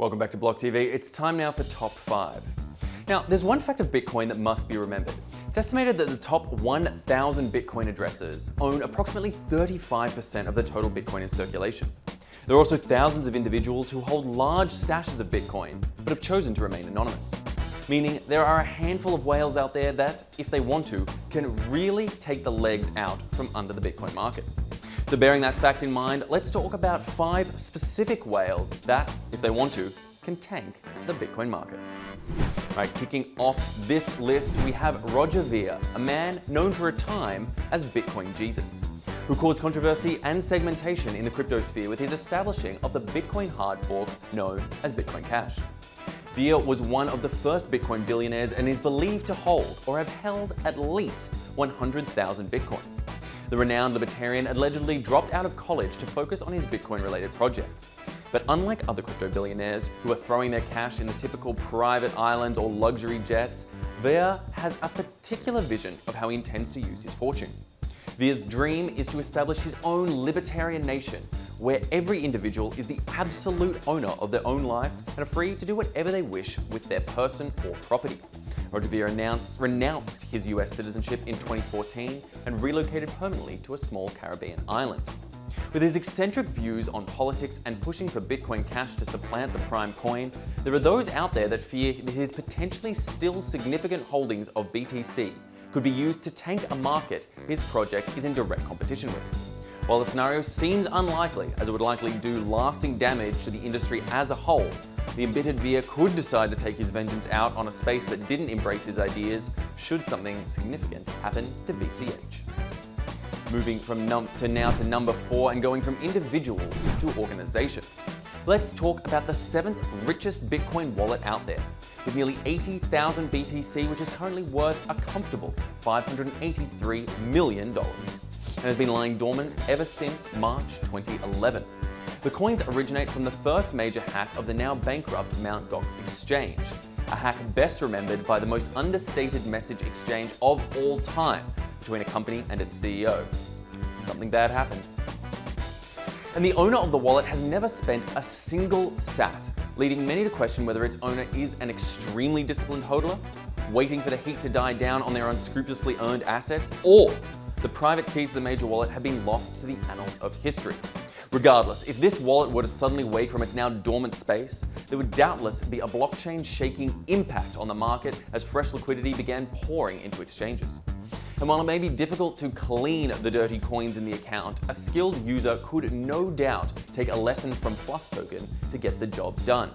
Welcome back to BLOCKTV. It's time now for Top 5. Now, there's one fact of Bitcoin that must be remembered. It's estimated that the top 1,000 Bitcoin addresses own approximately 35% of the total Bitcoin in circulation. There are also thousands of individuals who hold large stashes of Bitcoin, but have chosen to remain anonymous. Meaning there are a handful of whales out there that, if they want to, can really take the legs out from under the Bitcoin market. So bearing that fact in mind, let's talk about 5 specific whales that, if they want to, can tank the Bitcoin market. Right, kicking off this list, we have Roger Ver, a man known for a time as Bitcoin Jesus, who caused controversy and segmentation in the crypto sphere with his establishing of the Bitcoin hard fork known as Bitcoin Cash. Ver was one of the first Bitcoin billionaires and is believed to hold or have held at least 100,000 Bitcoin. The renowned libertarian allegedly dropped out of college to focus on his Bitcoin-related projects. But unlike other crypto billionaires who are throwing their cash in the typical private islands or luxury jets, Ver has a particular vision of how he intends to use his fortune. Ver's dream is to establish his own libertarian nation, where every individual is the absolute owner of their own life and are free to do whatever they wish with their person or property. Roger Ver renounced his US citizenship in 2014 and relocated permanently to a small Caribbean island. With his eccentric views on politics and pushing for Bitcoin Cash to supplant the prime coin, there are those out there that fear that his potentially still significant holdings of BTC could be used to tank a market his project is in direct competition with. While the scenario seems unlikely, as it would likely do lasting damage to the industry as a whole, the embittered Ver could decide to take his vengeance out on a space that didn't embrace his ideas should something significant happen to BCH. Moving from now to number 4 and going from individuals to organizations. Let's talk about the 7th richest Bitcoin wallet out there, with nearly 80,000 BTC, which is currently worth a comfortable $583 million, and has been lying dormant ever since March 2011. The coins originate from the first major hack of the now bankrupt Mt. Gox exchange, a hack best remembered by the most understated message exchange of all time between a company and its CEO. Something bad happened. And the owner of the wallet has never spent a single sat, leading many to question whether its owner is an extremely disciplined hodler, waiting for the heat to die down on their unscrupulously earned assets, or the private keys to the major wallet have been lost to the annals of history. Regardless, if this wallet were to suddenly wake from its now dormant space, there would doubtless be a blockchain-shaking impact on the market as fresh liquidity began pouring into exchanges. And while it may be difficult to clean the dirty coins in the account, a skilled user could no doubt take a lesson from Plus Token to get the job done.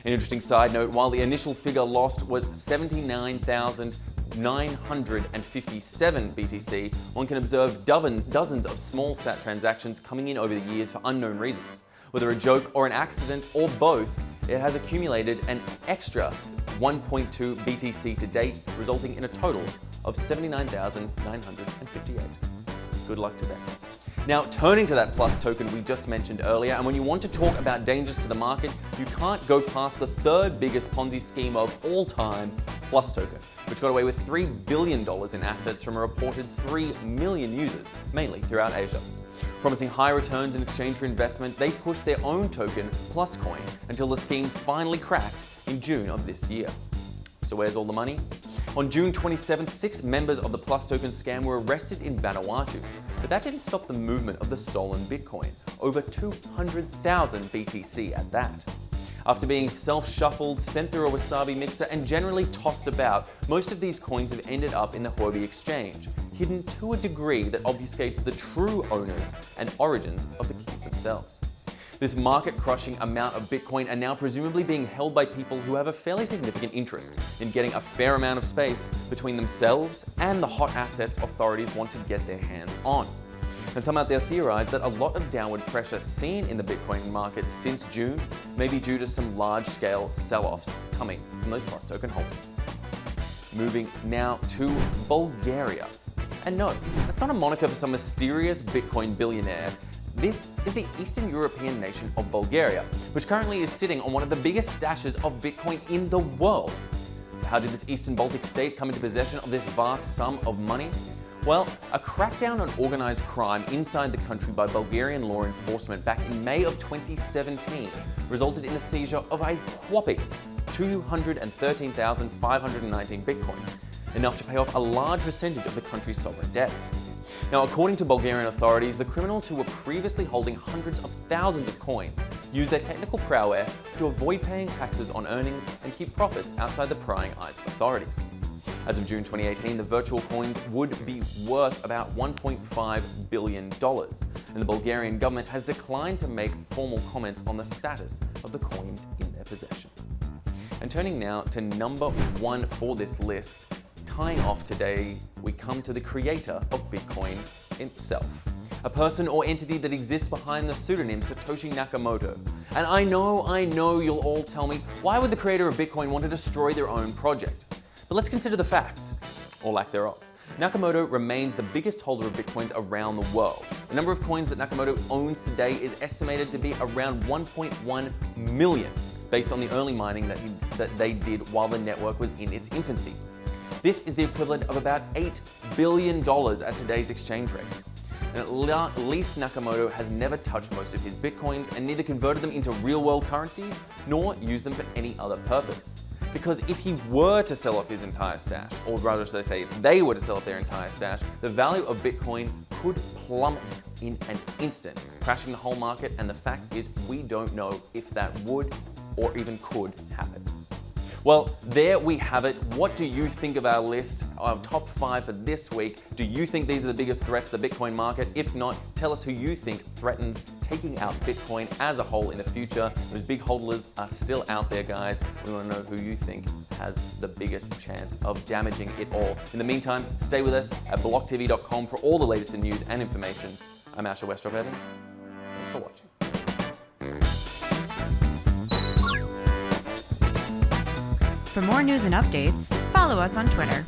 An interesting side note, while the initial figure lost was 79,957 BTC, one can observe dozens of small sat transactions coming in over the years for unknown reasons. Whether a joke or an accident or both, it has accumulated an extra 1.2 BTC to date, resulting in a total of 79,958. Good luck to them. Now, turning to that Plus token we just mentioned earlier, and when you want to talk about dangers to the market, you can't go past the 3rd biggest Ponzi scheme of all time, Plus token, which got away with $3 billion in assets from a reported 3 million users, mainly throughout Asia. Promising high returns in exchange for investment, they pushed their own token, Plus Coin, until the scheme finally cracked in June of this year. So where's all the money? On June 27th, 6 members of the Plus Token scam were arrested in Vanuatu, but that didn't stop the movement of the stolen Bitcoin, over 200,000 BTC at that. After being self-shuffled, sent through a wasabi mixer, and generally tossed about, most of these coins have ended up in the Huobi exchange, hidden to a degree that obfuscates the true owners and origins of the keys themselves. This market-crushing amount of Bitcoin are now presumably being held by people who have a fairly significant interest in getting a fair amount of space between themselves and the hot assets authorities want to get their hands on. And some out there theorize that a lot of downward pressure seen in the Bitcoin market since June may be due to some large-scale sell-offs coming from those Plus token holders. Moving now to Bulgaria. And no, that's not a moniker for some mysterious Bitcoin billionaire. This is the Eastern European nation of Bulgaria, which currently is sitting on one of the biggest stashes of Bitcoin in the world. So how did this Eastern Baltic state come into possession of this vast sum of money? Well, a crackdown on organised crime inside the country by Bulgarian law enforcement back in May of 2017 resulted in the seizure of a whopping 213,519 Bitcoin, enough to pay off a large percentage of the country's sovereign debts. Now, according to Bulgarian authorities, the criminals who were previously holding hundreds of thousands of coins used their technical prowess to avoid paying taxes on earnings and keep profits outside the prying eyes of authorities. As of June 2018, the virtual coins would be worth about $1.5 billion, and the Bulgarian government has declined to make formal comments on the status of the coins in their possession. And turning now to number 1 for this list, tying off today, we come to the creator of Bitcoin itself. A person or entity that exists behind the pseudonym Satoshi Nakamoto. And I know you'll all tell me, why would the creator of Bitcoin want to destroy their own project? But let's consider the facts, or lack thereof. Nakamoto remains the biggest holder of Bitcoins around the world. The number of coins that Nakamoto owns today is estimated to be around 1.1 million, based on the early mining that they did while the network was in its infancy. This is the equivalent of about $8 billion at today's exchange rate. And at least Nakamoto has never touched most of his Bitcoins and neither converted them into real-world currencies nor used them for any other purpose. Because if he were to sell off his entire stash, or rather should I say if they were to sell off their entire stash, the value of Bitcoin could plummet in an instant, crashing the whole market, and the fact is we don't know if that would or even could happen. Well, there we have it. What do you think of our list of top 5 for this week? Do you think these are the biggest threats to the Bitcoin market? If not, tell us who you think threatens taking out Bitcoin as a whole in the future. Those big hodlers are still out there, guys. We want to know who you think has the biggest chance of damaging it all. In the meantime, stay with us at blocktv.com for all the latest in news and information. I'm Asher Westrop Evans. Thanks for watching. For more news and updates, follow us on Twitter.